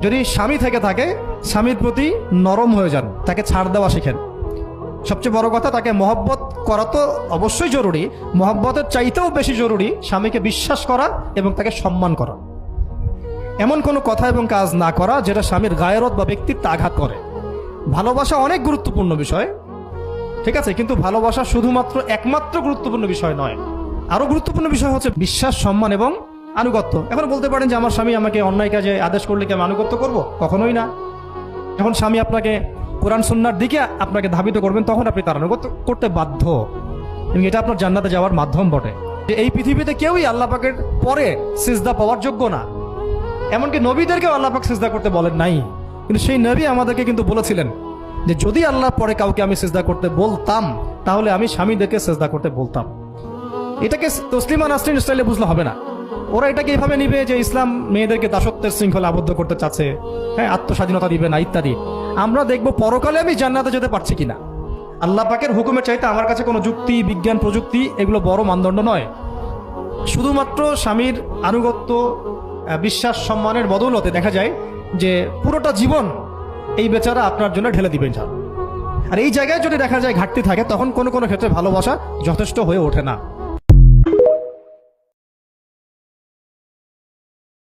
যদি স্বামী থেকে থাকে, স্বামীর প্রতি নরম হয়ে যান, তাকে ছাড় দেওয়া শিখেন। সবচেয়ে বড় কথা, তাকে মহব্বত করা তো অবশ্যই জরুরি, মহব্বতের চাইতেও বেশি জরুরি স্বামীকে বিশ্বাস করা এবং তাকে সম্মান করা। এমন কোনো কথা এবং কাজ না করা যেটা স্বামীর গায়রত বা ব্যক্তিত্বে আঘাত করে। ভালোবাসা অনেক গুরুত্বপূর্ণ বিষয়, ঠিক আছে, কিন্তু ভালোবাসা শুধুমাত্র একমাত্র গুরুত্বপূর্ণ বিষয় নয়। আরো গুরুত্বপূর্ণ বিষয় হচ্ছে বিশ্বাস, সম্মান এবং আনুগত্য। এখন বলতে পারেন যে আমার স্বামী আমাকে অন্যায় কাজে আদেশ করলে কি আমি আনুগত্য করব? কখনোই না। যখন স্বামী আপনাকে কোরআন সুন্নাহর দিকে আপনাকে ধাবিত করবেন, তখন আপনি তার আনুগত্য করতে বাধ্য, এবং এটা আপনার জান্নাতে যাওয়ার মাধ্যম বটে। যে এই পৃথিবীতে কেউই আল্লাহ পাকের পরে সিজদা পাওয়ার যোগ্য না, এমনকি নবীদেরকেও আল্লাহ পাক সিজদা করতে বলেন নাই। কিন্তু সেই নবী আমাদেরকে কিন্তু বলেছিলেন যে যদি আল্লাহ পরে কাউকে আমি সিজদা করতে বলতাম, তাহলে আমি স্বামীদেরকে সিজদা করতে বলতাম। এটাকে তসলিমা নাসরিন স্টাইলে বুঝলে হবে না। ওরা এটাকে এইভাবে নিবে যে ইসলাম মেয়েদেরকে দাসত্বের শৃঙ্খলা আবদ্ধ করতে চাচ্ছে, হ্যাঁ, আত্মস্বাধীনতা দিবে না ইত্যাদি। আমরা দেখবো পরকালে আমি জান্নাতে যেতে পারছি কিনা। আল্লাহ পাকের হুকুমের চাইতে আমার কাছে কোনো যুক্তি, বিজ্ঞান, প্রযুক্তি এগুলো বড় মানদণ্ড নয়। শুধুমাত্র স্বামীর আনুগত্য, বিশ্বাস, সম্মানের বদৌলতে দেখা যায় যে পুরোটা জীবন এই বেচারা আপনার জন্য ঢেলে দিবেন। আর এই জায়গায় যদি দেখা যায় ঘাটতি থাকে, তখন কোনো কোনো ক্ষেত্রে ভালোবাসা যথেষ্ট হয়ে ওঠে না।